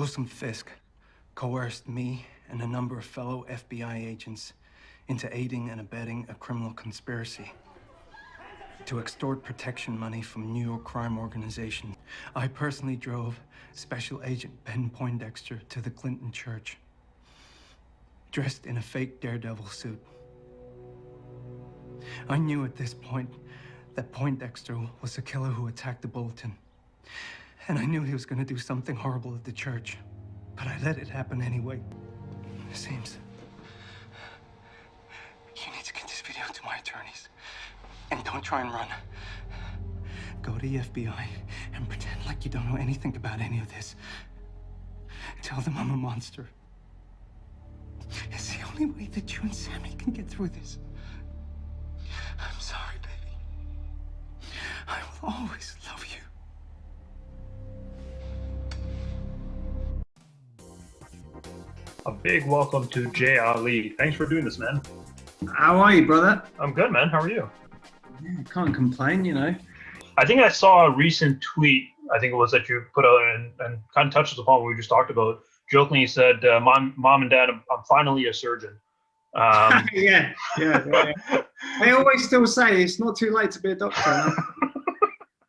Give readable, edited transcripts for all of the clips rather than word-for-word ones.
Wilson Fisk coerced me and a number of fellow FBI agents into aiding and abetting a criminal conspiracy to extort protection money from New York crime organizations. I personally drove Special Agent Ben Poindexter to the Clinton church, dressed in a fake Daredevil suit. I knew at this point that Poindexter was the killer who attacked the bulletin. And I knew he was going to do something horrible at the church. But I let it happen anyway. It seems you need to get this video to my attorneys. And don't try and run. Go to the FBI and pretend like you don't know anything about any of this. Tell them I'm a monster. It's the only way that you and Sammy can get through this. I'm sorry, baby. I will always love you. A big welcome to Jay Ali. Thanks for doing this, man. How are you, brother? I'm good, man. How are you? Yeah, can't complain, you know. I think I saw a recent tweet. I think it was that you put out and kind of touches upon what we just talked about. Jokingly said, "Mom and Dad, I'm finally a surgeon." Yeah. They always still say it's not too late to be a doctor.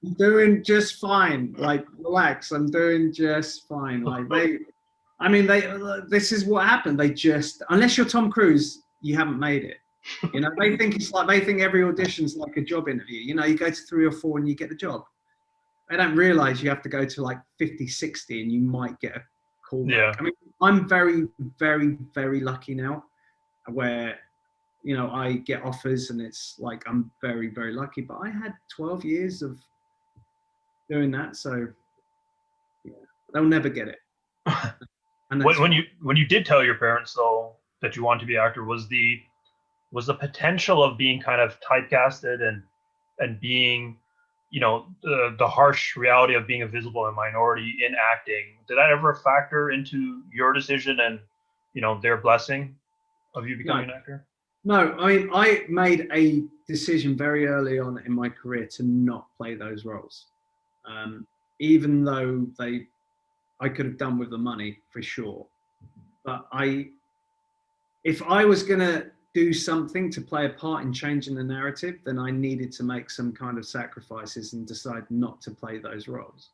I'm doing just fine. Like, relax. I'm doing just fine. Like this is what happened. They just, unless you're Tom Cruise, you haven't made it. You know, they think every audition's like a job interview. You know, you go to 3 or 4 and you get the job. They don't realize you have to go to like 50, 60 and you might get a call. Yeah. I mean, I'm very, very, very lucky now where, you know, I get offers and it's like, I'm very, very lucky, but I had 12 years of doing that. So yeah, they'll never get it. And when you did tell your parents though that you wanted to be an actor, was the potential of being kind of typecasted and being, you know, the harsh reality of being a visible and minority in acting, did that ever factor into your decision and, you know, their blessing of you becoming an actor? No, I mean, I made a decision very early on in my career to not play those roles, even though I could have done with the money for sure. But if I was going to do something to play a part in changing the narrative, then I needed to make some kind of sacrifices and decide not to play those roles.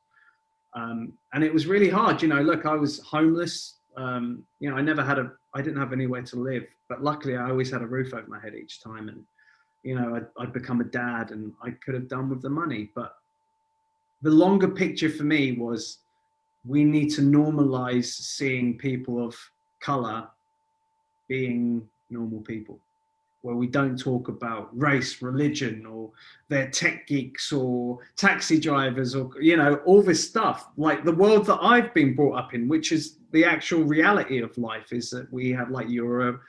And it was really hard. You know, look, I was homeless. You know, I didn't have anywhere to live, but luckily I always had a roof over my head each time. And, you know, I'd become a dad and I could have done with the money. But the longer picture for me was, we need to normalize seeing people of color being normal people, where we don't talk about race, religion, or they're tech geeks or taxi drivers, or, you know, all this stuff. Like the world that I've been brought up in, which is the actual reality of life, is that we have like, you're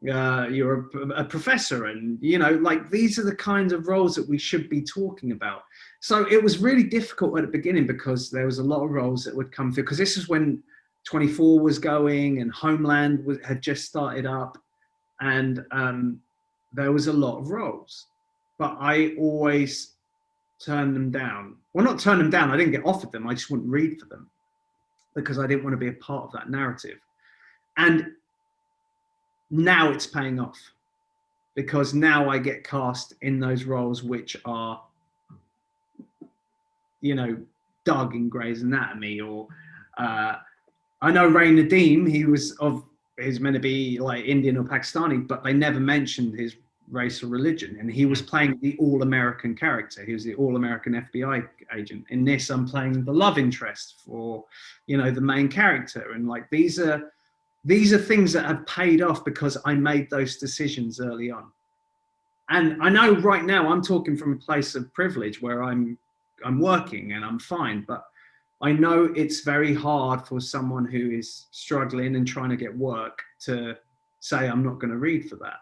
a professor, and, you know, like these are the kinds of roles that we should be talking about. So it was really difficult at the beginning because there was a lot of roles that would come through, because this is when 24 was going and Homeland had just started up, and there was a lot of roles, but I always turned them down. Well, not turn them down, I didn't get offered them, I just wouldn't read for them because I didn't want to be a part of that narrative. And now it's paying off, because now I get cast in those roles which are, you know, Doug in Grey's Anatomy, or I know Ray Nadeem, he's meant to be like Indian or Pakistani, but they never mentioned his race or religion, and he was playing the all-American character. He was the all-American FBI agent. In this, I'm playing the love interest for, you know, the main character, and like these are things that have paid off because I made those decisions early on. And I know right now I'm talking from a place of privilege where I'm working and I'm fine, but I know it's very hard for someone who is struggling and trying to get work to say, I'm not going to read for that.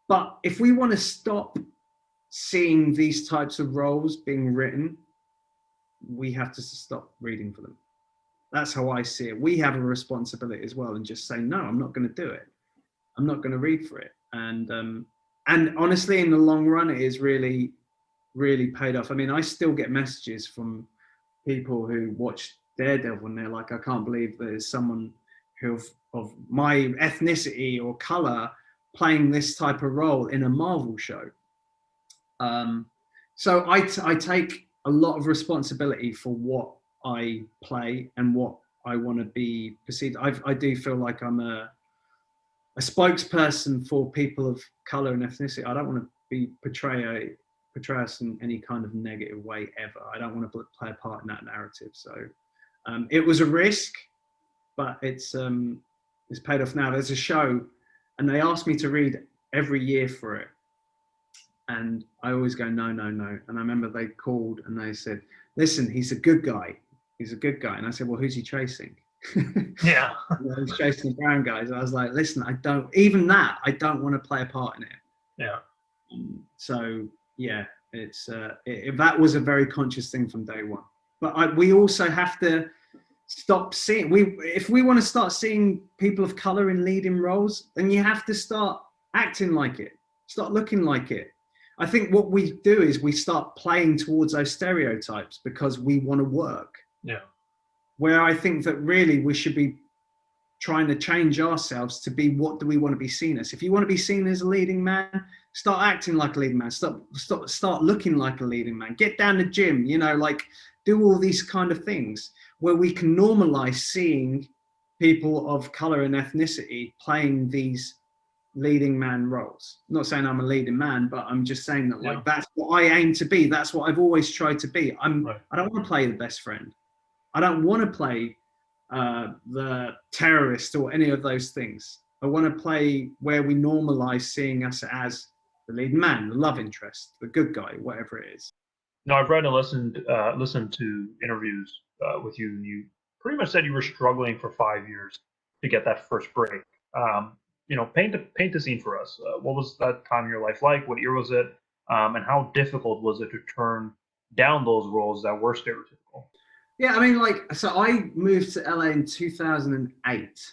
But if we want to stop seeing these types of roles being written, we have to stop reading for them. That's how I see it. We have a responsibility as well, and just say, no, I'm not going to do it. I'm not going to read for it. And honestly, in the long run, it is really, really paid off. I mean, I still get messages from people who watch Daredevil, and they're like, I can't believe there's someone who of my ethnicity or color playing this type of role in a Marvel show. So I take a lot of responsibility for what I play and what I want to be perceived. I do feel like I'm a spokesperson for people of color and ethnicity. I don't want to be portray us in any kind of negative way ever. I don't want to play a part in that narrative. So it was a risk, but it's paid off now. There's a show, and they asked me to read every year for it, and I always go no, no, no. And I remember they called and they said, "Listen, he's a good guy. He's a good guy." And I said, "Well, who's he chasing?" Yeah. He's chasing the brown guys. I was like, "Listen, I don't want to play a part in it." Yeah. So yeah, it's that was a very conscious thing from day one. But we also have to stop seeing. If we want to start seeing people of color in leading roles, then you have to start acting like it, start looking like it. I think what we do is we start playing towards those stereotypes because we want to work. Yeah. Where I think that really we should be trying to change ourselves to be, what do we want to be seen as? If you want to be seen as a leading man, start acting like a leading man. Start looking like a leading man. Get down the gym, like do all these kind of things where we can normalize seeing people of color and ethnicity playing these leading man roles. I'm not saying I'm a leading man, but I'm just saying that like that's what I aim to be. That's what I've always tried to be. I don't want to play the best friend. I don't want to play the terrorist or any of those things. I want to play where we normalize seeing us as the leading man, the love interest, the good guy, whatever it is. No, I've read and listened to interviews with you, and you pretty much said you were struggling for 5 years to get that first break. Paint the scene for us. What was that time in your life like? What year was it? And how difficult was it to turn down those roles that were stereotypical? Yeah, I mean, so I moved to LA in 2008,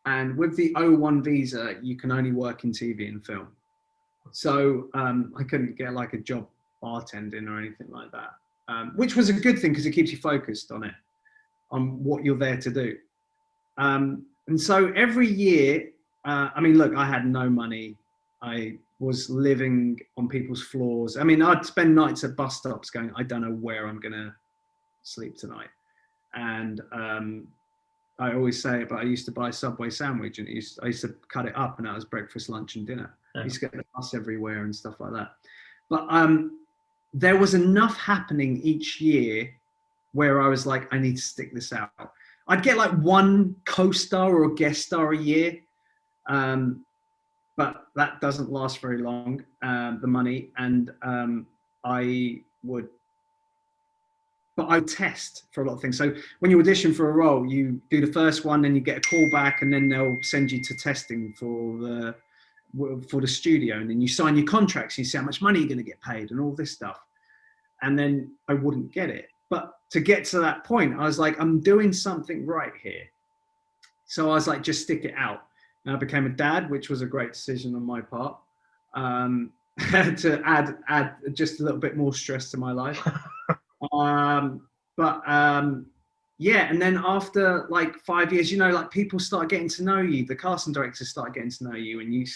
and with the O1 visa, you can only work in TV and film. So I couldn't get like a job bartending or anything like that, which was a good thing because it keeps you focused on what you're there to do. And so every year, look, I had no money. I was living on people's floors. I mean, I'd spend nights at bus stops going, I don't know where I'm going to sleep tonight. And I always say it, but I used to buy a Subway sandwich, and I used to cut it up, and that was breakfast, lunch, and dinner. I used to get the bus everywhere and stuff like that. But there was enough happening each year where I was like, I need to stick this out. I'd get like one co-star or guest star a year, but that doesn't last very long, the money. And I would test for a lot of things. So when you audition for a role, you do the first one, then you get a call back, and then they'll send you to testing for the studio, and then you sign your contracts, you see how much money you're going to get paid and all this stuff. And then I wouldn't get it. But to get to that point, I was like, I'm doing something right here. So I was like, just stick it out. And I became a dad, which was a great decision on my part, to add just a little bit more stress to my life. Yeah, and then after like 5 years, like people start getting to know you, the casting directors start getting to know you, and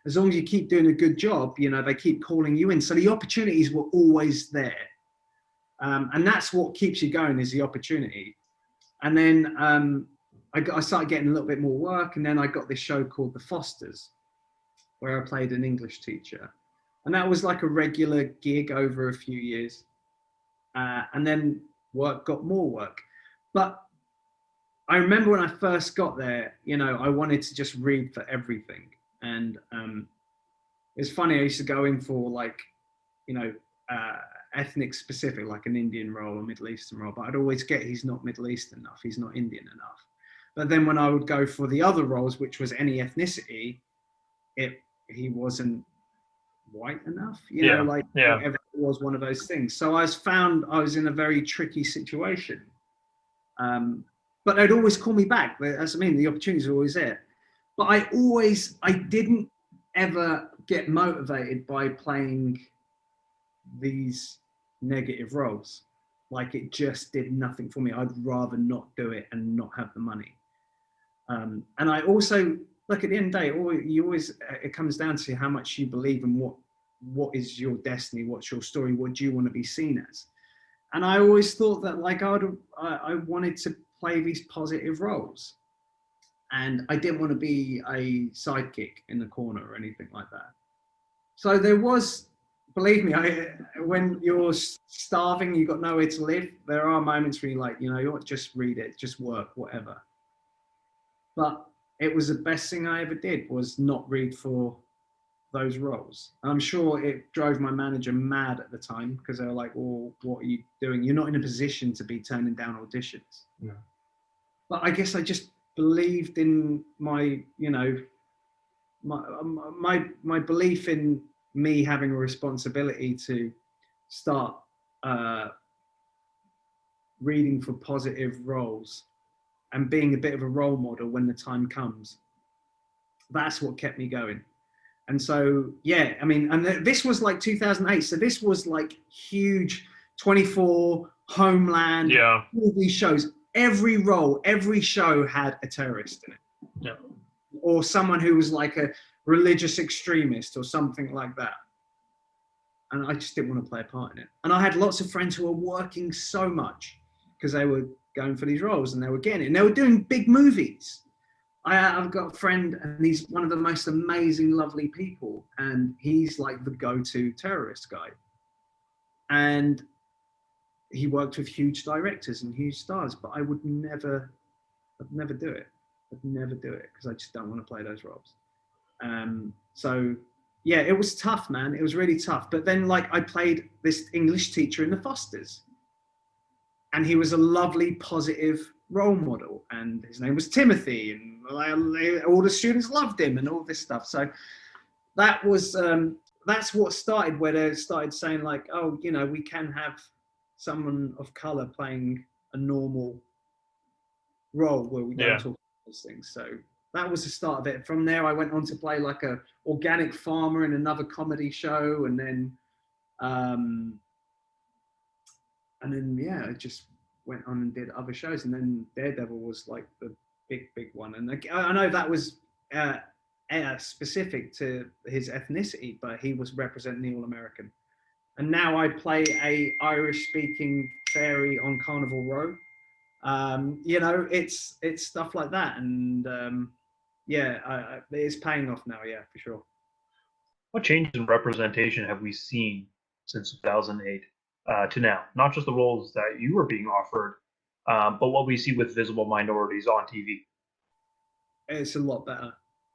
as long as you keep doing a good job, they keep calling you in. So the opportunities were always there, and that's what keeps you going, is the opportunity. And then I started getting a little bit more work, and then I got this show called The Fosters, where I played an English teacher, and that was like a regular gig over a few years. And then work got more work. But I remember when I first got there, I wanted to just read for everything. And it's funny, I used to go in for like, ethnic specific, like an Indian role or Middle Eastern role, but I'd always get, he's not Middle Eastern enough, he's not Indian enough. But then when I would go for the other roles, which was any ethnicity, he wasn't white enough, whatever it was, one of those things. So I was in a very tricky situation. But they'd always call me back. That's what I mean, the opportunities were always there. But I didn't ever get motivated by playing these negative roles. Like it just did nothing for me. I'd rather not do it and not have the money. And I also, look, at the end of the day, it comes down to how much you believe in what is your destiny, what's your story, what do you want to be seen as. And I always thought that like I wanted to play these positive roles, and I didn't want to be a sidekick in the corner or anything like that. So there was, believe me, when you're starving, you've got nowhere to live, there are moments where you're like, you know what, just read it, just work, whatever. But it was the best thing I ever did, was not read for those roles. I'm sure it drove my manager mad at the time, because they were like, well, what are you doing? You're not in a position to be turning down auditions. Yeah. But I guess I just believed in my, you know, my belief in me having a responsibility to start reading for positive roles and being a bit of a role model when the time comes. That's what kept me going. And so, yeah, I mean, and this was like 2008. So this was like huge 24, Homeland, all these shows. Every role, every show had a terrorist in it. Yeah. Or someone who was like a religious extremist or something like that. And I just didn't want to play a part in it. And I had lots of friends who were working so much because they were going for these roles and they were getting it. And they were doing big movies. I've got a friend, and he's one of the most amazing, lovely people. And he's like the go-to terrorist guy. And he worked with huge directors and huge stars, but I would never do it. I'd never do it because I just don't want to play those roles. So yeah, it was tough, man. It was really tough. But then like I played this English teacher in the Fosters, and he was a lovely, positive role model, and his name was Timothy, and all the students loved him and all this stuff. So that was, that's what started, where they started saying like, oh, you know, we can have someone of color playing a normal role where we don't talk about those things. So that was the start of it. From there, I went on to play like a organic farmer in another comedy show, and then yeah, I just went on and did other shows, and then Daredevil was like the big one. And I know that was specific to his ethnicity, but he was representing the All-American. And now I play a Irish-speaking fairy on Carnival Row. You know, it's stuff like that, and yeah, it's paying off now. Yeah, for sure. What changes in representation have we seen since 2008 to now? Not just the roles that you were being offered, but what we see with visible minorities on TV. It's a lot better.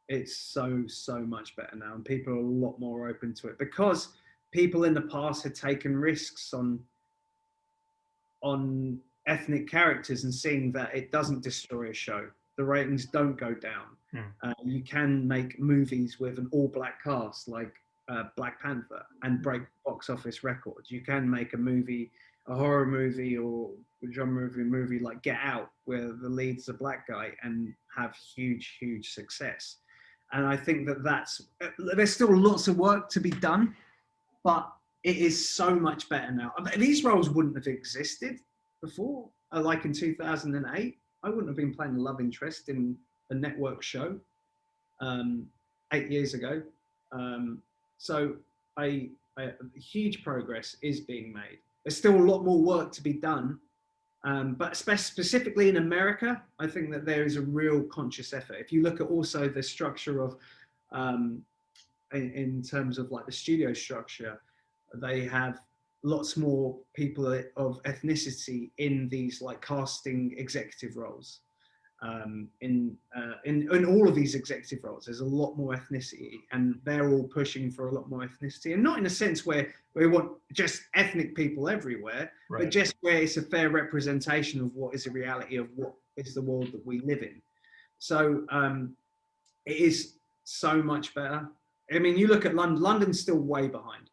It's so much better now, and people are a lot more open to it, because people in the past had taken risks on ethnic characters and seeing that it doesn't destroy a show. The ratings don't go down. You can make movies with an all-black cast like Black Panther and break box office records. You can make a movie, a horror movie or a genre movie like Get Out, where the lead's a black guy, and have huge success. And I think there's still lots of work to be done, but it is so much better now. These roles wouldn't have existed before. Like in 2008, I wouldn't have been playing a love interest in a network show 8 years ago. So huge progress is being made. There's still a lot more work to be done. But specifically in America, I think that there is a real conscious effort. If you look at also the structure of, in terms of like the studio structure, they have lots more people of ethnicity in these like casting executive roles. In all of these executive roles, there's a lot more ethnicity, and they're all pushing for a lot more ethnicity, and not in a sense where we want just ethnic people everywhere, right, but just where it's a fair representation of what is the reality of what is the world that we live in. So it is so much better. I mean, you look at London. London's still way behind.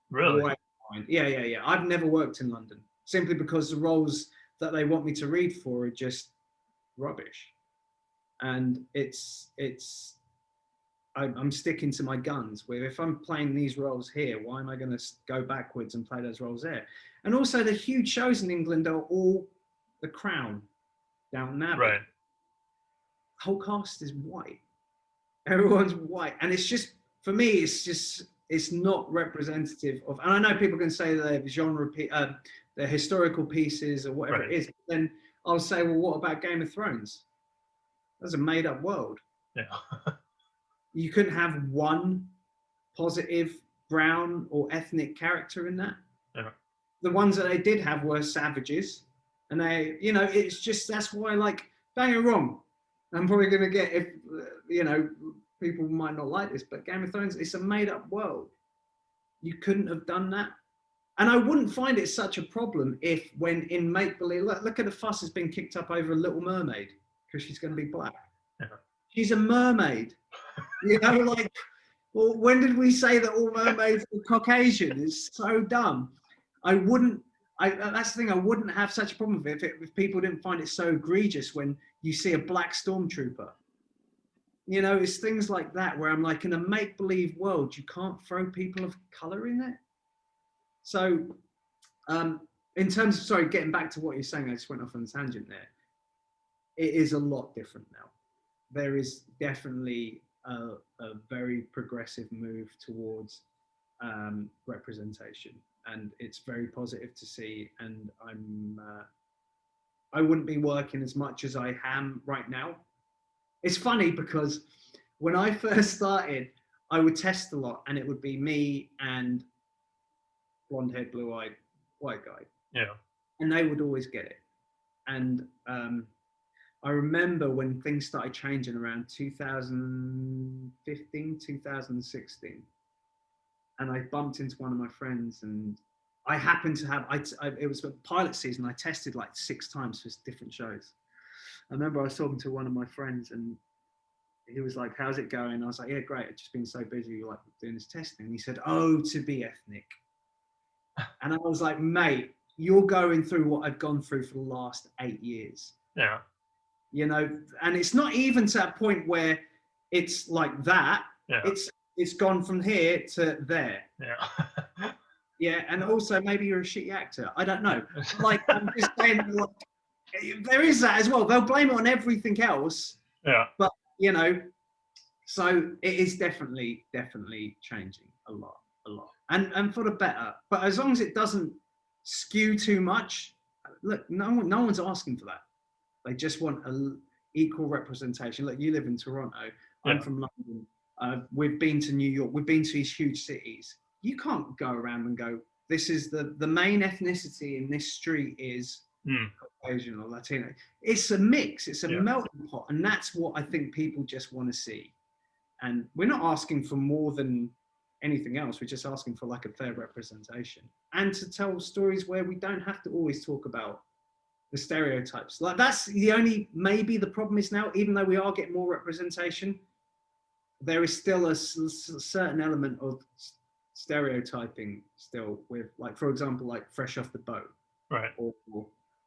Really? Way behind. Yeah. I've never worked in London, simply because the roles that they want me to read for are just rubbish. And I'm sticking to my guns. Where if I'm playing these roles here, why am I going to go backwards and play those roles there? And also, the huge shows in England are all The Crown, Downton Abbey. Right. Whole cast is white. Everyone's white, and it's just, for me, it's not representative of. And I know people can say they're they're historical pieces or whatever Right. it is. But then I'll say, well, what about Game of Thrones? That's a made-up world. Yeah. You couldn't have one positive brown or ethnic character in that. Yeah. The ones that they did have were savages, and they, you know, it's just, that's why, like, don't get me wrong, I'm probably going to get, if you know, people might not like this, but Game of Thrones, it's a made-up world. You couldn't have done that. And I wouldn't find it such a problem if, when in make-believe, look at the fuss has been kicked up over Little Mermaid because she's going to be black. Yeah. She's a mermaid. You know, like, well, when did we say that all mermaids are Caucasian? It's so dumb. That's the thing, I wouldn't have such a problem with it if people didn't find it so egregious when you see a black stormtrooper. You know, it's things like that where I'm like, in a make-believe world, you can't throw people of color in it. So, in terms of, sorry, getting back to what you're saying, I just went off on a tangent there. It is a lot different now. There is definitely a very progressive move towards representation, and it's very positive to see. And I wouldn't be working as much as I am right now. It's funny because when I first started, I would test a lot, and it would be me and blonde-haired, blue-eyed white guy. Yeah. And they would always get it. And I remember when things started changing around 2015, 2016, and I bumped into one of my friends, and I happened to have, it was a pilot season, I tested like 6 times for different shows. I remember I was talking to one of my friends, and he was like, how's it going? I was like, yeah, great. I've just been so busy like doing this testing. And he said, oh, to be ethnic. And I was like, mate, you're going through what I've gone through for the last 8 years. Yeah. You know, and it's not even to that point where it's like that. Yeah. It's gone from here to there. Yeah. Yeah, and also maybe you're a shitty actor. I don't know. Like, I'm just saying, like, there is that as well. They'll blame it on everything else. Yeah. But, you know, so it is definitely changing a lot. And for the better. But as long as it doesn't skew too much, look, no one's asking for that. They just want equal representation. Look, you live in Toronto. Yeah. I'm from London. We've been to New York. We've been to these huge cities. You can't go around and go, this is the main ethnicity in this street is Caucasian or Latino. It's a mix. It's a melting pot. And that's what I think people just want to see. And we're not asking for more than anything else. We're just asking for like a fair representation and to tell stories where we don't have to always talk about the stereotypes. Like, that's the only, maybe the problem is now, even though we are getting more representation, there is still a certain element of stereotyping still with, like, for example, like Fresh Off the Boat. Right. Or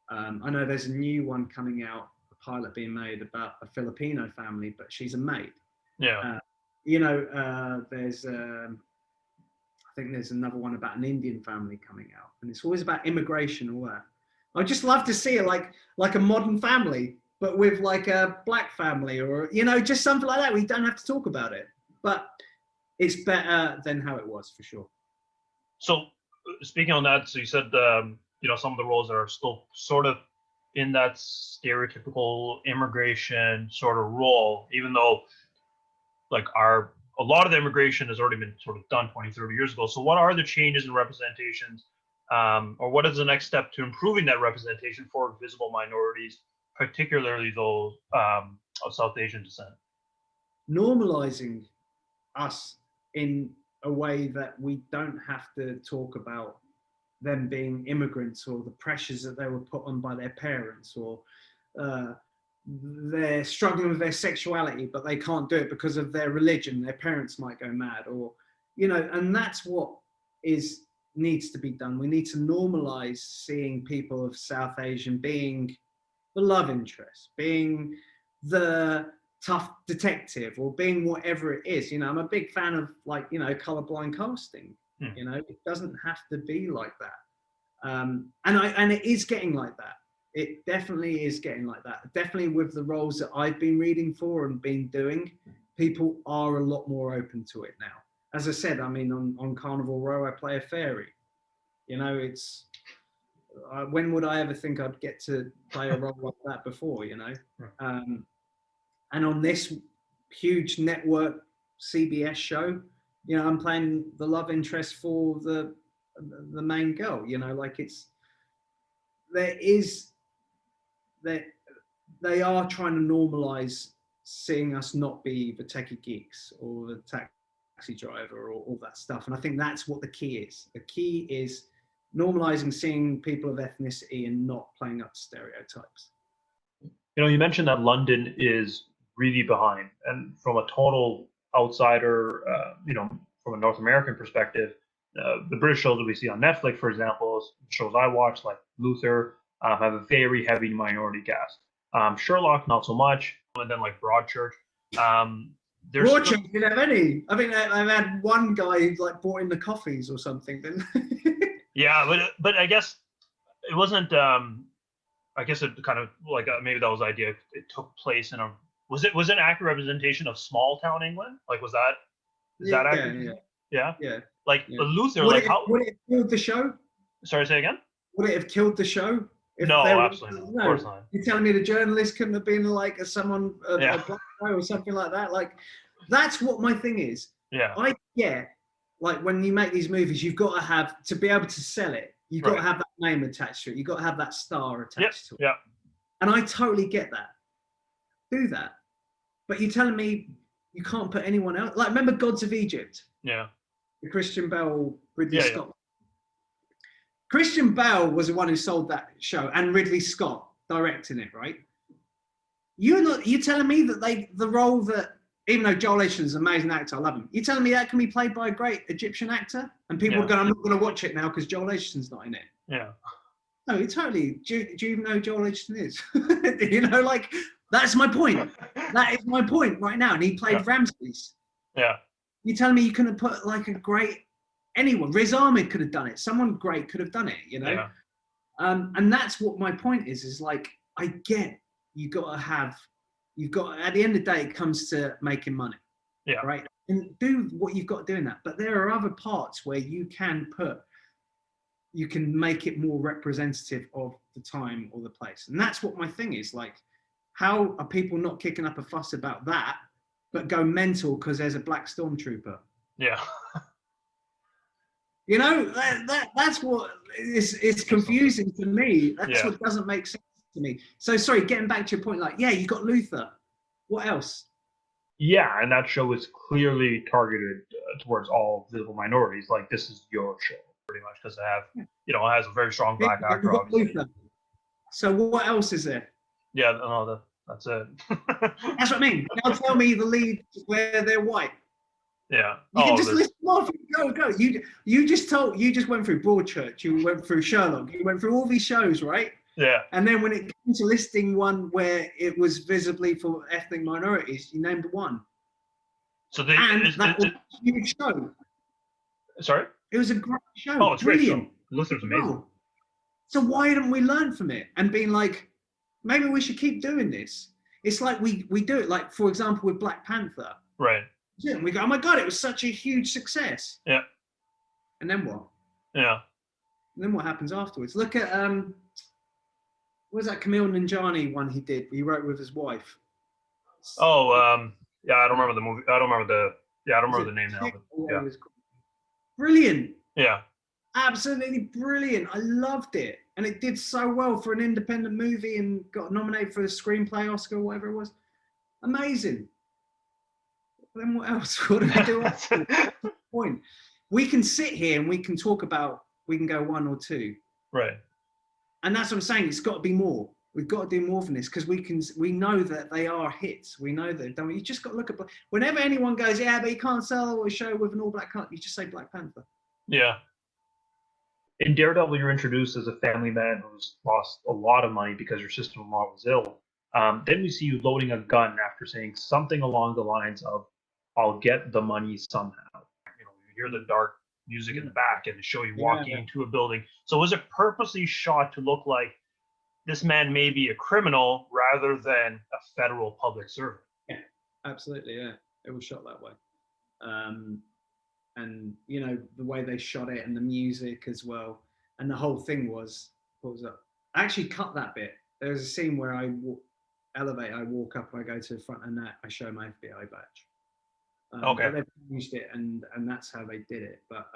I know there's a new one coming out, a pilot being made about a Filipino family, but she's a maid. Yeah. You know, there's, I think there's another one about an Indian family coming out, and it's always about immigration or that. I'd just love to see it like a modern family, but with like a black family, or, you know, just something like that. We don't have to talk about it, but it's better than how it was, for sure. So speaking on that, so you said, you know, some of the roles are still sort of in that stereotypical immigration sort of role, even though like a lot of the immigration has already been sort of done 20, 30 years ago. So what are the changes in representations, or what is the next step to improving that representation for visible minorities, particularly those of South Asian descent? Normalizing us in a way that we don't have to talk about them being immigrants or the pressures that they were put on by their parents, or they're struggling with their sexuality, but they can't do it because of their religion. Their parents might go mad, or, you know, and that's what needs to be done. We need to normalize seeing people of South Asian being the love interest, being the tough detective or being whatever it is. You know, I'm a big fan of, like, you know, colorblind casting. You know, it doesn't have to be like that. And it is getting like that. It definitely is getting like that. Definitely with the roles that I've been reading for and been doing, people are a lot more open to it now. As I said, I mean, on Carnival Row, I play a fairy. You know, it's when would I ever think I'd get to play a role like that before? You know, and on this huge network CBS show, you know, I'm playing the love interest for the main girl. You know, like that they are trying to normalize seeing us not be the techie geeks or the taxi driver or all that stuff. And I think that's what the key is. The key is normalizing seeing people of ethnicity and not playing up stereotypes. You know, you mentioned that London is really behind, and from a total outsider, you know, from a North American perspective, the British shows that we see on Netflix, for example, shows I watch like Luther, have a very heavy minority cast. Sherlock, not so much, and then like Broadchurch. Broadchurch didn't have any. I think I've had one guy who like brought in the coffees or something. Yeah, but I guess it wasn't. I guess it kind of like maybe that was the idea. It took place in a was it an accurate representation of small town England? Like was that is that accurate? Yeah. Like Luther, would like how would it have killed the show? Sorry, say again. Would it have killed the show? If no, absolutely not. Of course not. You're telling me the journalist couldn't have been like a black guy or something like that? Like, that's what my thing is. Yeah. I get, like, when you make these movies, you've got to have, to be able to sell it, you've got to have that name attached to it. You've got to have that star attached to it. Yeah. And I totally get that. Do that. But you're telling me you can't put anyone else? Like, remember Gods of Egypt? Yeah. The Christian Bale, Ridley Scott. Christian Bale was the one who sold that show, and Ridley Scott directing it, right? You're telling me that the role that, even though Joel Edgerton's an amazing actor, I love him. You're telling me that can be played by a great Egyptian actor, and people are going, I'm not going to watch it now because Joel Edgerton's not in it. Yeah. No, you totally. Do you even know who Joel Edgerton is? You know, like, that's my point. That is my point right now. And he played Ramses. Yeah. You're telling me you couldn't put like a great anyone? Riz Ahmed could have done it. Someone great could have done it. You know. Yeah. And that's what my point is like, I get you've got at the end of the day, it comes to making money. Yeah. Right. And do what you've got doing that. But there are other parts where you can make it more representative of the time or the place. And that's what my thing is. Like, how are people not kicking up a fuss about that, but go mental because there's a black stormtrooper? Yeah. You know, that's what it's confusing to me. That's what doesn't make sense to me. So, sorry, getting back to your point, like, you got Luther. What else? Yeah, and that show is clearly targeted towards all visible minorities. Like, this is your show, pretty much, because it has a very strong black actor, obviously. Luther. So what else is there? Yeah, no, that's it. That's what I mean. Now tell me the lead where they're white. Yeah. You can just list them off. Go. You just went through Broadchurch. You went through Sherlock. You went through all these shows, right? Yeah. And then when it came to listing one where it was visibly for ethnic minorities, you named one. So that was a huge show. Sorry? It was a great show. Oh, it's brilliant. Luther's amazing. Oh. So why didn't we learn from it and being like, maybe we should keep doing this? It's like we do it, like, for example, with Black Panther. Right. Yeah, we go, oh my God, it was such a huge success. Yeah. And then what? Yeah. And then what happens afterwards? Look at what was that Camille Nanjiani one he did? He wrote with his wife. Oh, yeah, I don't remember the movie. I don't remember the name now. But, yeah. Brilliant. Yeah. Absolutely brilliant. I loved it. And it did so well for an independent movie and got nominated for the screenplay Oscar or whatever it was. Amazing. Then what else? What do we do after that point? We can sit here and we can talk about, we can go one or two. Right. And that's what I'm saying. It's got to be more. We've got to do more than this because we know that they are hits. We know that. Don't we? You just got to look at, whenever anyone goes, yeah, but you can't sell a show with an all black cast, you just say Black Panther. Yeah. In Daredevil, you're introduced as a family man who's lost a lot of money because your sister-in-law was ill. Then we see you loading a gun after saying something along the lines of, "I'll get the money somehow." You know, you hear the dark music in the back and show you walking into a building. So was it purposely shot to look like this man may be a criminal rather than a federal public servant? Yeah, absolutely. Yeah, it was shot that way. And you know the way they shot it and the music as well, and the whole thing was, what was that? I actually cut that bit. There was a scene where I elevate, I walk up, I go to the front, and that I show my FBI badge. Okay. But they used it, and that's how they did it. But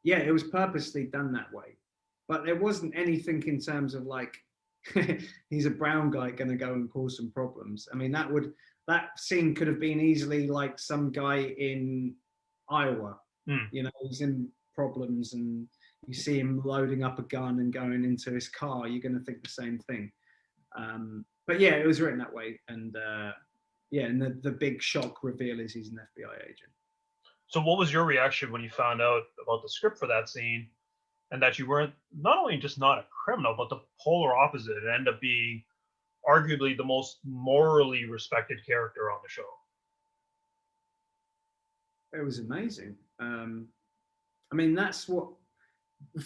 yeah, it was purposely done that way. But there wasn't anything in terms of like he's a brown guy going to go and cause some problems. I mean, that scene could have been easily like some guy in Iowa. You know, he's in problems, and you see him loading up a gun and going into his car. You're going to think the same thing. But yeah, it was written that way, and yeah, and the big shock reveal is he's an FBI agent. So what was your reaction when you found out about the script for that scene, and that you weren't not only just not a criminal, but the polar opposite, and end up being arguably the most morally respected character on the show? It was amazing. I mean, that's what the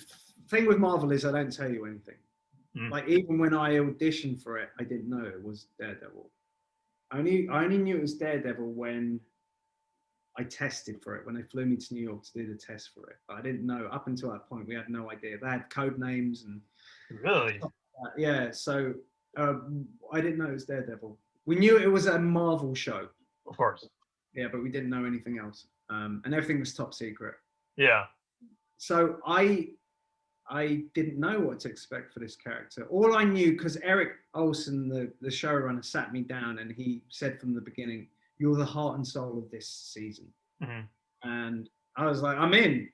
thing with Marvel is, I don't tell you anything. Like even when I auditioned for it, I didn't know it was Daredevil. I only knew it was Daredevil when I tested for it, when they flew me to New York to do the test for it. But I didn't know, up until that point, we had no idea. They had code names and really, yeah. So I didn't know it was Daredevil. We knew it was a Marvel show, of course. Yeah, but we didn't know anything else, and everything was top secret. Yeah. So I didn't know what to expect for this character. All I knew, because Eric Olsen, the showrunner, sat me down and he said from the beginning, "You're the heart and soul of this season." And I was like, I'm in.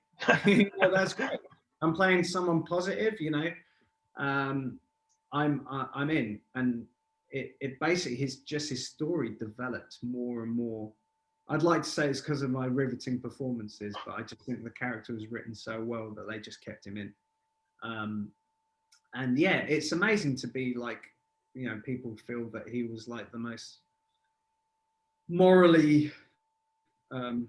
You know, that's great. I'm playing someone positive, you know. I'm in. And it basically his story developed more and more. I'd like to say it's because of my riveting performances, but I just think the character was written so well that they just kept him in. And yeah, it's amazing to be like, you know, people feel that he was like the most morally, I don't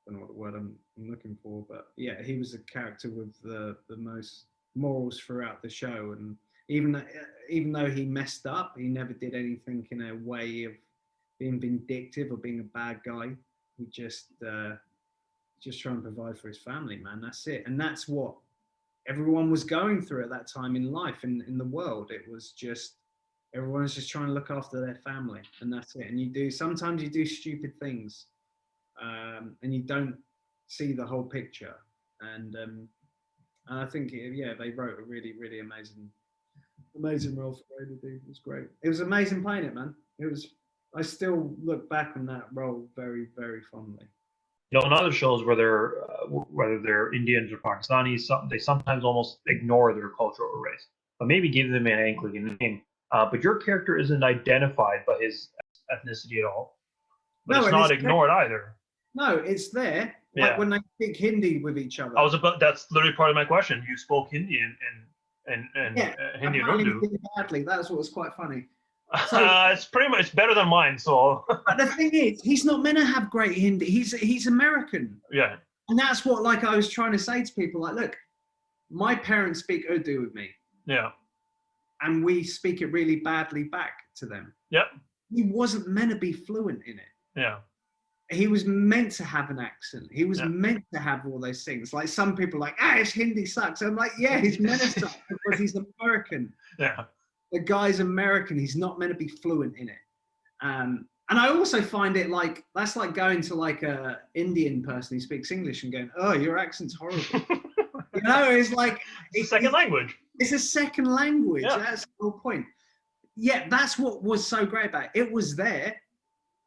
know what the word I'm looking for, but yeah, he was a character with the most morals throughout the show. And even though he messed up, he never did anything in a way of being vindictive or being a bad guy. He just try and provide for his family, man. That's it. And that's what everyone was going through at that time in life, in the world. It was just, everyone's just trying to look after their family, and that's it. And sometimes you do stupid things, and you don't see the whole picture. And I think, yeah, they wrote a really, really amazing role for Ray to do. It was great. It was amazing playing it, man. I still look back on that role very, very fondly. You know, in other shows where whether they're Indians or Pakistanis, they sometimes almost ignore their culture or race, but maybe give them an Anglican name. But your character isn't identified by his ethnicity at all. But it's not ignored either. No, it's there. Yeah. Like when they speak Hindi with each other. That's literally part of my question. You spoke Hindi and Hindi and Urdu. Badly. That's what was quite funny. So, it's pretty much better than mine. So, but the thing is, he's not meant to have great Hindi. He's American. Yeah. And that's what, like, I was trying to say to people, like, look, my parents speak Urdu with me. Yeah. And we speak it really badly back to them. Yep. He wasn't meant to be fluent in it. Yeah. He was meant to have an accent. He was meant to have all those things. Like some people are like, his Hindi sucks. I'm like, yeah, he's meant to suck because he's American. Yeah. The guy's American. He's not meant to be fluent in it. And I also find it like, that's like going to like a Indian person who speaks English and going, oh, your accent's horrible. You know, it's like it's a second language. It's a second language. Yeah. That's the whole point. Yeah, that's what was so great about it. It was there.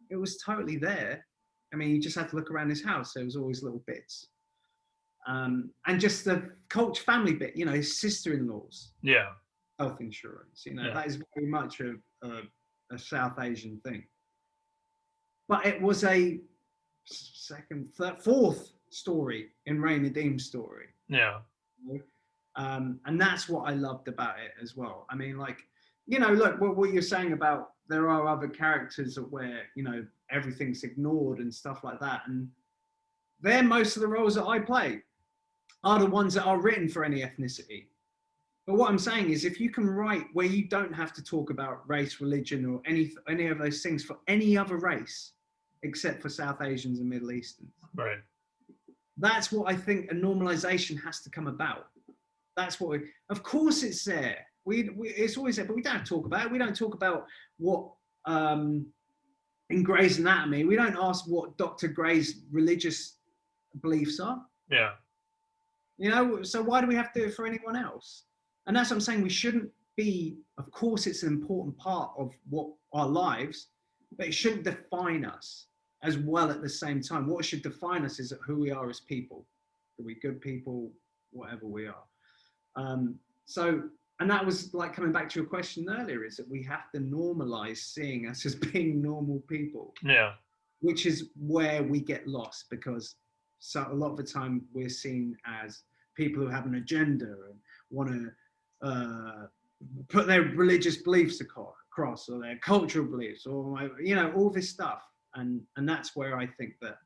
It was totally there. I mean, you just had to look around his house. There was always little bits. And just the culture family bit, you know, his sister-in-laws. Yeah. Health insurance, you know, that is very much a South Asian thing. But it was a fourth story in Ray Nadim's story. Yeah. And that's what I loved about it as well. I mean, like, look, what you're saying about there are other characters where, everything's ignored and stuff like that. And they're most of the roles that I play are the ones that are written for any ethnicity. But what I'm saying is, if you can write where you don't have to talk about race, religion, or any of those things for any other race, except for South Asians and Middle Easterns, Right. that's what I think a normalization has to come about. That's what of course it's there. It's always there, but we don't talk about it. We don't talk about what in Grey's Anatomy, we don't ask what Dr. Grey's religious beliefs are. Yeah. So why do we have to do it for anyone else? And that's what I'm saying. We shouldn't be, of course, it's an important part of what our lives, but it shouldn't define us as well at the same time. What should define us is who we are as people. Are we good people, whatever we are. And that was like coming back to your question earlier, is that we have to normalize seeing us as being normal people. Yeah. Which is where we get lost, because a lot of the time we're seen as people who have an agenda and want to put their religious beliefs across, or their cultural beliefs, or all this stuff. And that's where I think that,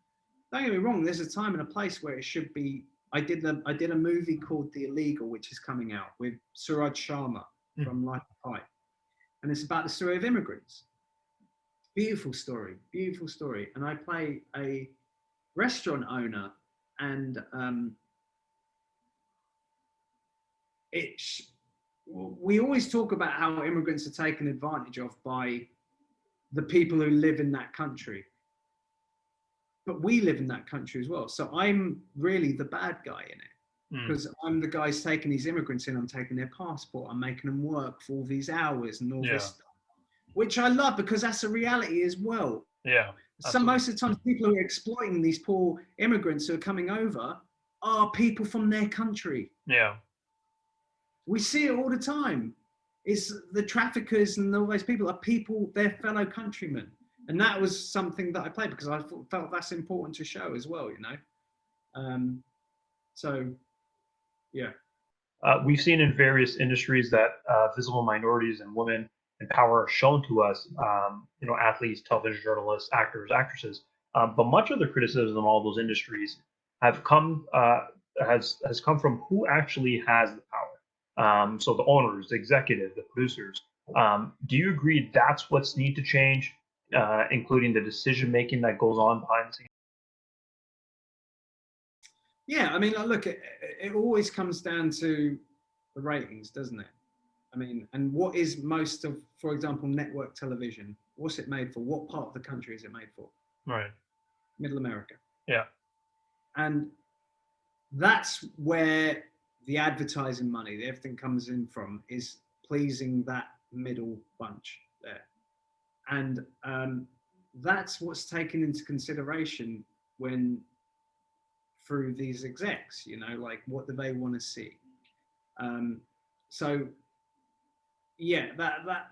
don't get me wrong, there's a time and a place where it should be. I did a movie called The Illegal, which is coming out with Suraj Sharma from Life of Pi, and it's about the story of immigrants. Beautiful story. And I play a restaurant owner, and we always talk about how immigrants are taken advantage of by the people who live in that country. But we live in that country as well. So I'm really the bad guy in it, because I'm the guy who's taking these immigrants in, I'm taking their passport, I'm making them work for all these hours and all this stuff, which I love, because that's a reality as well. Yeah. So most of the time, people who are exploiting these poor immigrants who are coming over are people from their country. Yeah. We see it all the time. It's the traffickers and all those people are people, their fellow countrymen. And that was something that I played because I felt that's important to show as well, So, yeah. We've seen in various industries that visible minorities and women in power are shown to us, athletes, television journalists, actors, actresses. But much of the criticism of all those industries has come from who actually has the power. So the owners, the executive, the producers. Do you agree that's what's need to change, including the decision making that goes on behind the scenes? Yeah, I mean, look, it always comes down to the ratings, doesn't it? I mean, and what is most of, for example, network television? What's it made for? What part of the country is it made for? Right. Middle America. Yeah. And that's where the advertising money, everything comes in from, is pleasing that middle bunch there. And that's what's taken into consideration when, through these execs, like what do they want to see? So yeah, that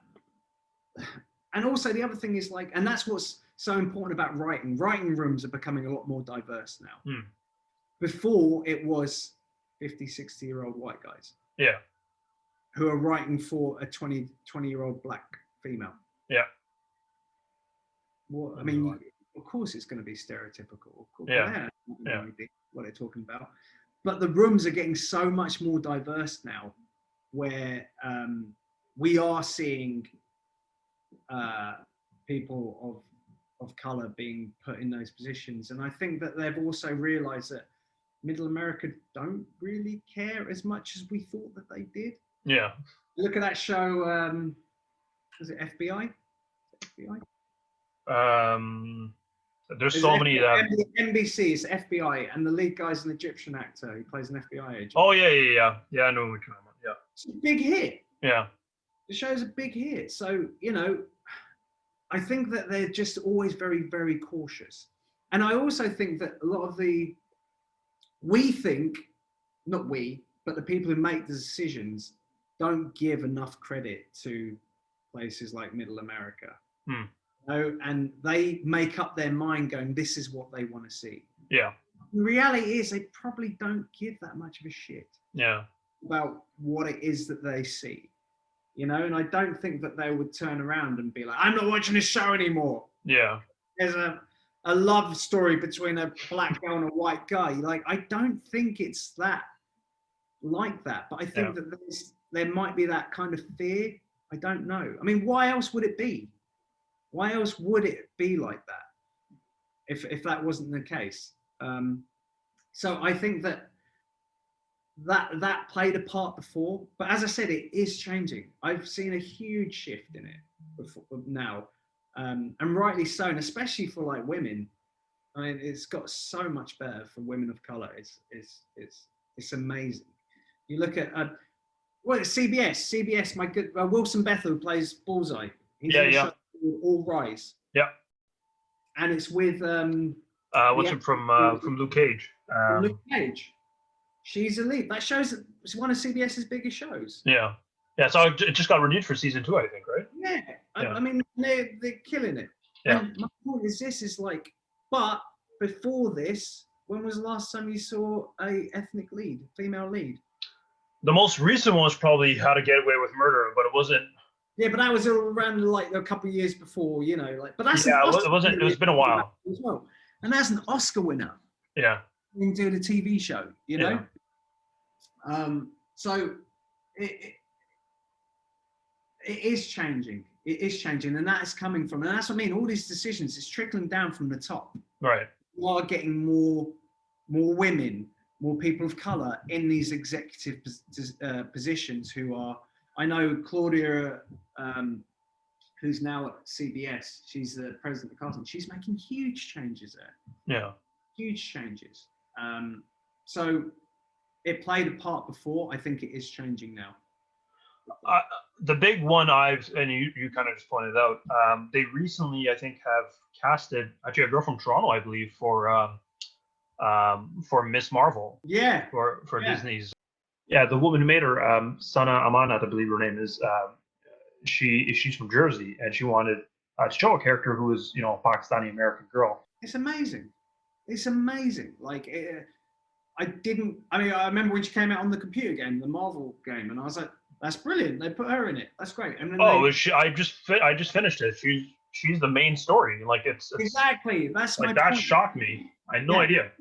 and also the other thing is like, and that's what's so important about writing rooms are becoming a lot more diverse now. Before it was 50, 60-year-old white guys who are writing for a 20-year-old black female. Well, I mean, of course it's going to be stereotypical. Of course, what they're talking about. But the rooms are getting so much more diverse now, where we are seeing people of color being put in those positions. And I think that they've also realized that Middle America don't really care as much as we thought that they did. Yeah. Look at that show, was it FBI? FBI? There's so many that NBC is FBI, and the lead guy's an Egyptian actor who plays an FBI agent. Oh yeah. I know what you're talking about. Yeah, it's a big hit. Yeah, the show's a big hit. So I think that they're just always very, very cautious. And I also think that a lot of not we, but the people who make the decisions don't give enough credit to places like Middle America. And they make up their mind going, this is what they want to see. Yeah. The reality is they probably don't give that much of a shit about what it is that they see. you know, and I don't think that they would turn around and be like, I'm not watching this show anymore. Yeah. There's a love story between a black girl and a white guy. Like, I don't think it's that like that, but I think that there might be that kind of fear. I don't know. I mean, why else would it be? Why else would it be like that if that wasn't the case? So I think that played a part before, but as I said, it is changing. I've seen a huge shift in it now, and rightly so, and especially for like women. I mean, it's got so much better for women of color. It's amazing. You look at it's CBS. My good Wilson Bethel, who plays Bullseye. He's in a show called All Rise. Yeah. And it's with what's it from Luke Cage? Luke Cage. She's a lead. That shows it's one of CBS's biggest shows. Yeah. Yeah. So it just got renewed for season 2, I think, right? Yeah. I mean, they're killing it. Yeah. And my point is like, but before this, when was the last time you saw a ethnic lead, female lead? The most recent one was probably How to Get Away with Murder, but it wasn't. Yeah, but that was around like a couple of years before, you know. Like, but that's it wasn't. It's been a while as well, and that's an Oscar winner. Yeah. Into the TV show, you know. Yeah. So it is changing. It is changing, and that is coming from, and that's what I mean. All these decisions is trickling down from the top. Right. You are getting more women, more people of color in these executive positions who are. I know Claudia, who's now at CBS. She's the president of casting. She's making huge changes there. Yeah. Huge changes. So it played a part before. I think it is changing now. The big one and you kind of just pointed out, they recently, I think, have casted actually a girl from Toronto, I believe, for Miss Marvel. Yeah. For Disney's. Yeah, the woman who made her, Sana Amanat, I believe her name is. She's from Jersey, and she wanted to show a character who is, a Pakistani American girl. It's amazing. It's amazing. Like, I remember when she came out on the computer game, the Marvel game, and I was like, that's brilliant. They put her in it. That's great. And then I just finished it. She's the main story. Like it's exactly. That's like my that point. Shocked me. I had no idea.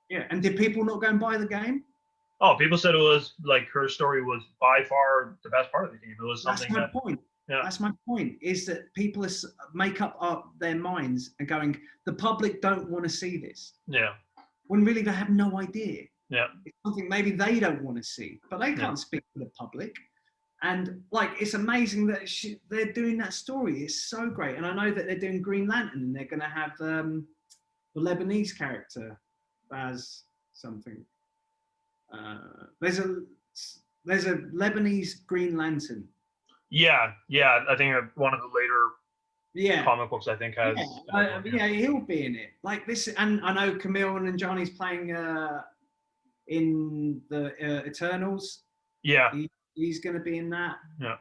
Yeah. And did people not go and buy the game? Oh, people said it was like her story was by far the best part of the game. It was something. That's my point. Yeah. That's my point. Is that people make up their minds and going, the public don't want to see this. Yeah. When really they have no idea. Yeah. It's something maybe they don't want to see, but they can't speak to the public. And like, it's amazing that they're doing that story. It's so great. And I know that they're doing Green Lantern, and they're going to have the Lebanese character as something. There's a Lebanese Green Lantern. Yeah. I think one of the later comic books, I think, has. Yeah, he'll be in it. Like this, and I know Camille and Nanjiani's playing in the Eternals. Yeah. He's going to be in that. Yeah.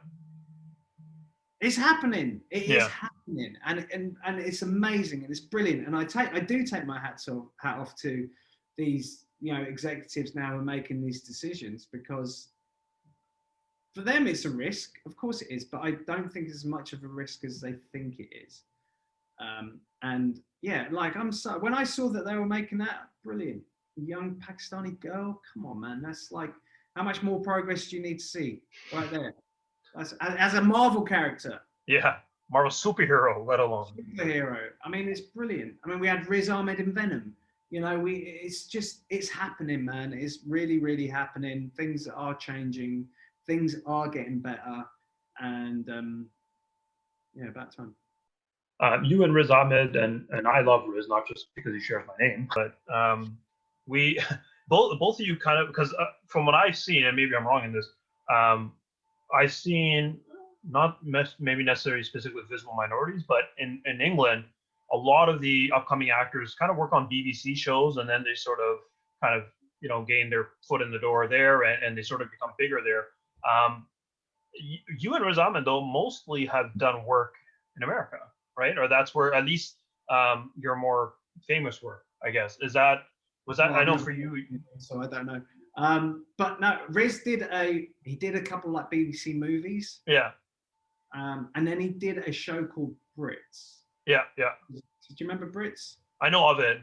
It's happening. It is happening, and it's amazing and it's brilliant. And I do take my hat off to these executives now who are making these decisions, because for them it's a risk. Of course it is, but I don't think it's as much of a risk as they think it is. And yeah, like when I saw that they were making that, brilliant. Young Pakistani girl, come on, man. That's like, how much more progress do you need to see right there? As a Marvel character. Yeah, Marvel superhero, let alone. Superhero. I mean, it's brilliant. I mean, we had Riz Ahmed in Venom. It's happening, man. It's really, really happening. Things are changing. Things are getting better. And about time. You and Riz Ahmed, and I love Riz, not just because he shares my name, but we both of you kind of, because from what I've seen, and maybe I'm wrong in this, I've seen not maybe necessarily specific with visible minorities, but in England, a lot of the upcoming actors kind of work on BBC shows, and then they sort of kind of gain their foot in the door there, and they sort of become bigger there. You and Riz Ahmed, though, mostly have done work in America, right? Or that's where at least your more famous work, I guess. Was that? Well, I know for you. So I don't know. But no, Riz did a couple like BBC movies. Yeah. And then he did a show called Brits. Yeah. Did you remember Brits? I know of it.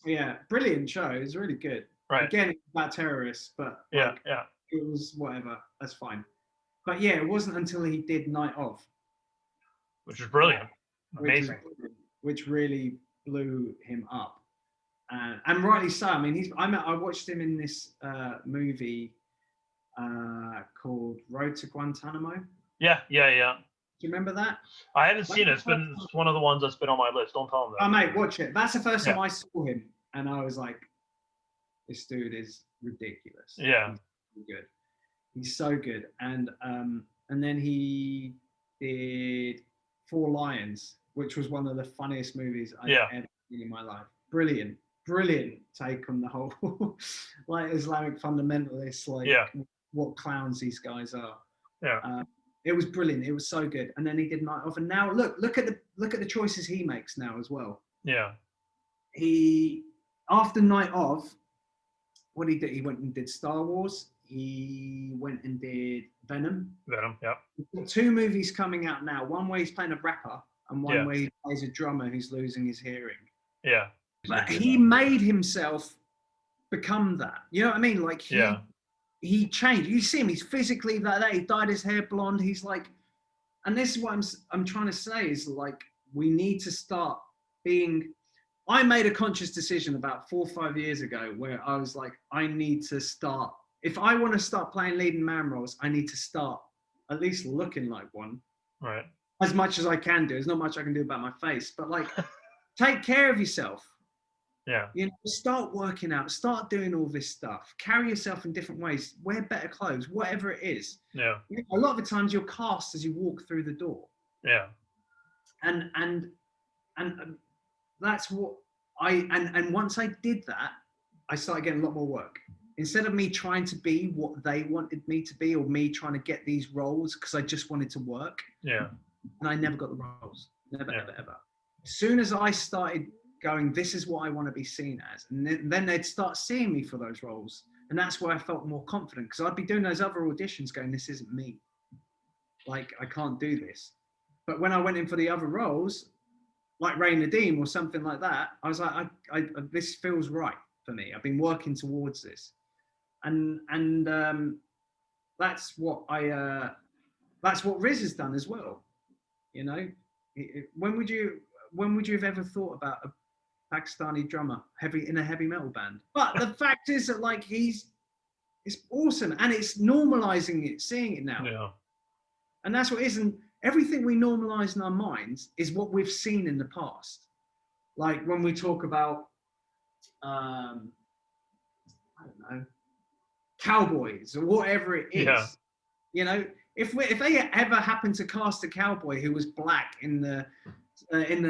Yeah, brilliant show. It was really good. Right. Again, it's about terrorists, but like, Yeah. it was whatever. That's fine. But yeah, it wasn't until he did Night Of, Which is brilliant. Amazing. which really blew him up. And rightly so. I mean, I watched him in this movie called Road to Guantanamo. Yeah. Do you remember that? I haven't seen it. It's one of the ones that's been on my list. Don't tell him that. Oh, mate, watch it. That's the first time I saw him, and I was like, this dude is ridiculous. Yeah. He's good. He's so good. And then he did Four Lions, which was one of the funniest movies I've ever seen in my life. Brilliant take on the whole like Islamic fundamentalists, like what clowns these guys are. Yeah. It was brilliant. It was so good. And then he did Night Of, and now look at the choices he makes now as well. Yeah. He, after Night Of, what he did, he went and did Star Wars. He went and did Venom. Yeah. He's got 2 movies coming out now. One where he's playing a rapper, and one where he plays a drummer who's losing his hearing. Yeah. But he made himself become that. You know what I mean? Like he changed. You see him. He's physically like that. He dyed his hair blonde. He's like, and this is what I'm trying to say is like we need to start being. I made a conscious decision about 4 or 5 years ago where I was like, I need to start. If I want to start playing leading man roles, I need to start at least looking like one. Right. As much as I can do. There's not much I can do about my face, but like, take care of yourself. Yeah. You know, start working out, start doing all this stuff, carry yourself in different ways, wear better clothes, whatever it is. Yeah. You know, a lot of the times you're cast as you walk through the door. Yeah. And that's what and once I did that, I started getting a lot more work. Instead of me trying to be what they wanted me to be, or me trying to get these roles because I just wanted to work. Yeah. And I never got the roles. Never, ever. As soon as I started going, this is what I want to be seen as, and then they'd start seeing me for those roles. And that's where I felt more confident, because I'd be doing those other auditions going, this isn't me. Like, I can't do this. But when I went in for the other roles, like Ray Nadeem or something like that, I was like, I this feels right for me. I've been working towards this. And that's what Riz has done as well. You know, when would you have ever thought about a Pakistani drummer in a heavy metal band? But the fact is that like it's awesome, and it's normalizing it, seeing it now. Yeah. And that's what isn't everything we normalize in our minds is what we've seen in the past. Like when we talk about I don't know, cowboys or whatever it is. Yeah. You know, if they ever happen to cast a cowboy who was black in the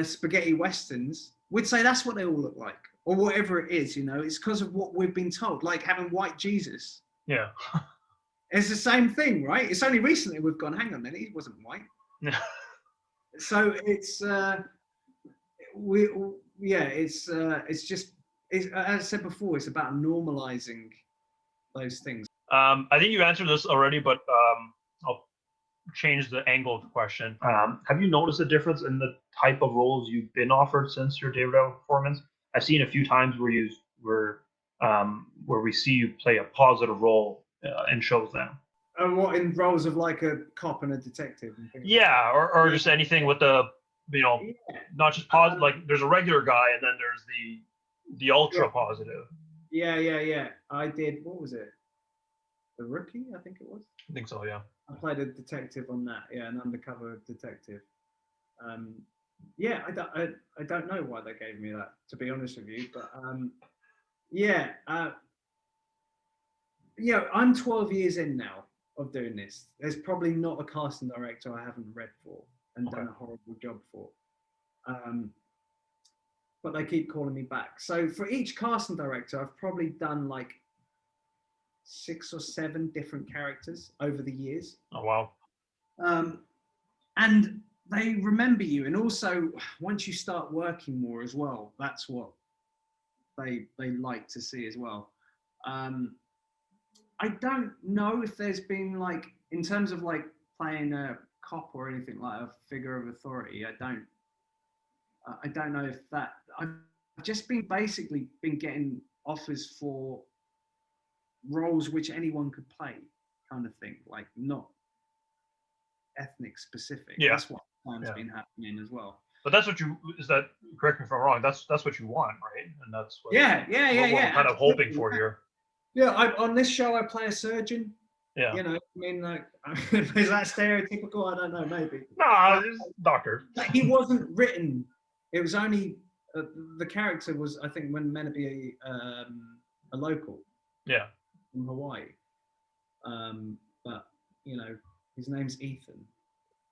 spaghetti westerns, we'd say that's what they all look like, or whatever it is. You know, it's because of what we've been told. Like having white Jesus. Yeah. It's the same thing, right? It's only recently we've gone, hang on a minute, he wasn't white. So it's as I said before, it's about normalizing those things. I think you answered this already, but I'll change the angle of the question. Have you noticed a difference in the type of roles you've been offered since your Daredevil performance? I've seen a few times where we see you play a positive role in shows now. And what, in roles of like a cop and a detective? And things yeah, or just anything with the, not just positive, like there's a regular guy and then there's the ultra positive. Yeah. I did, what was it? The Rookie, I think it was. I think so, yeah. I played a detective on that, an undercover detective. I don't know why they gave me that, to be honest with you, but I'm 12 years in now of doing this. There's probably not a casting director I haven't read for and done a horrible job for. But they keep calling me back. So for each casting director, I've probably done like 6 or 7 different characters over the years. Oh, wow. And they remember you. And also, once you start working more as well, that's what they like to see as well. I don't know if there's been like, in terms of like playing a cop or anything like a figure of authority. I don't know if that. I've just basically been getting offers for roles which anyone could play, kind of thing, like not ethnic specific. Yeah. That's what has Yeah. been happening as well. But that's what is that, correct me if I'm wrong, that's what you want, right? And that's what Yeah, what we're kind of hoping for here. Yeah, on this show I play a surgeon. Yeah. You know, I mean, like, is that stereotypical? I don't know, maybe. Nah, it's doctor. He wasn't written. It was only the character was, I think, meant to be a local. Yeah. From Hawaii. But you know, his name's Ethan.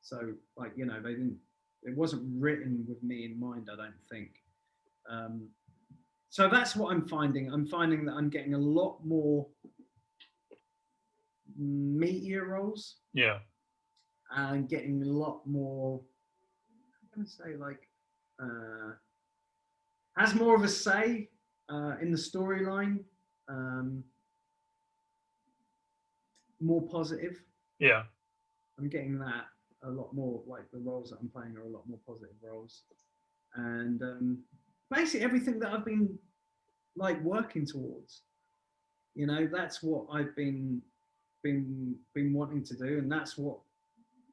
So, like, you know, it wasn't written with me in mind, I don't think. So that's what I'm finding. I'm finding that I'm getting a lot more meatier roles. Yeah. And getting a lot more, I'm going to say, like, has more of a say in the storyline. More positive. Yeah. I'm getting that a lot more, like the roles that I'm playing are a lot more positive roles. And basically everything that I've been like working towards, you know, that's what I've been wanting to do. And that's what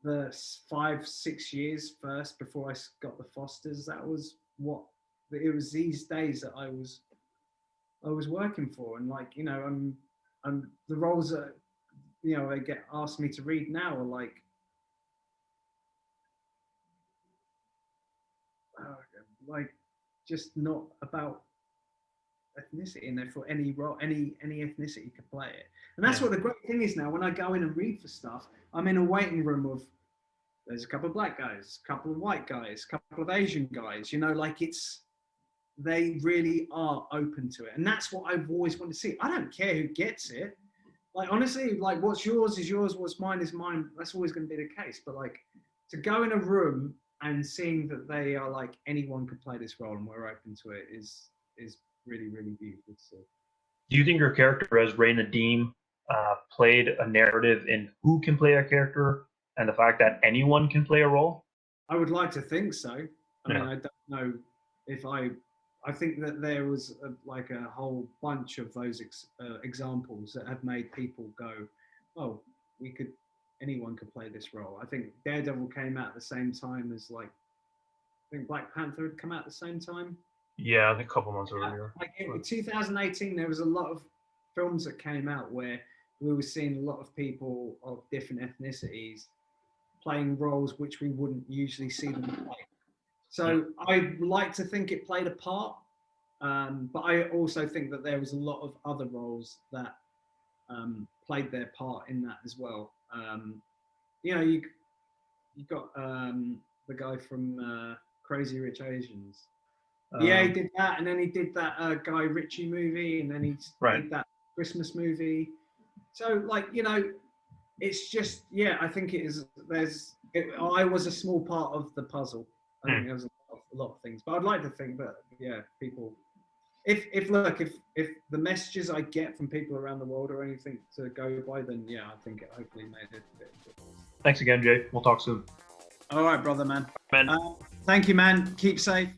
the 5-6 years first before I got the Fosters, that was what it was, these days that I was working for. And like, you know, I'm the roles that, you know, they get asked me to read now are like just not about ethnicity, and therefore any role, any ethnicity could play it. And that's what the great thing is now. When I go in and read for stuff, I'm in a waiting room of there's a couple of black guys, a couple of white guys, a couple of Asian guys. You know, like they really are open to it, and that's what I've always wanted to see. I don't care who gets it. Like, honestly, like, what's yours is yours, what's mine is mine. That's always going to be the case. But like, to go in a room and seeing that they are like anyone could play this role and we're open to it is really, really beautiful to see. Do you think your character as Ray Nadeem played a narrative in who can play a character and the fact that anyone can play a role? I would like to think so. I Yeah. mean, I don't know if I think that there was like a whole bunch of those examples that have made people go, oh, anyone could play this role. I think Daredevil came out at the same time as, like, I think Black Panther had come out at the same time. Yeah, I think a couple months earlier. Like in 2018, there was a lot of films that came out where we were seeing a lot of people of different ethnicities playing roles which we wouldn't usually see them play. So I like to think it played a part, but I also think that there was a lot of other roles that played their part in that as well. You know, you got the guy from Crazy Rich Asians. Yeah, he did that, and then he did that Guy Ritchie movie, and then he did that Christmas movie. So, like, you know, it's just, yeah, I think it is. I was a small part of the puzzle. I think there was a lot of things, but I'd like to think that, yeah, people. If the messages I get from people around the world are anything to go by, then yeah, I think it hopefully made it a bit. Thanks again, Jay. We'll talk soon. All right, brother, man. Man. Thank you, man. Keep safe.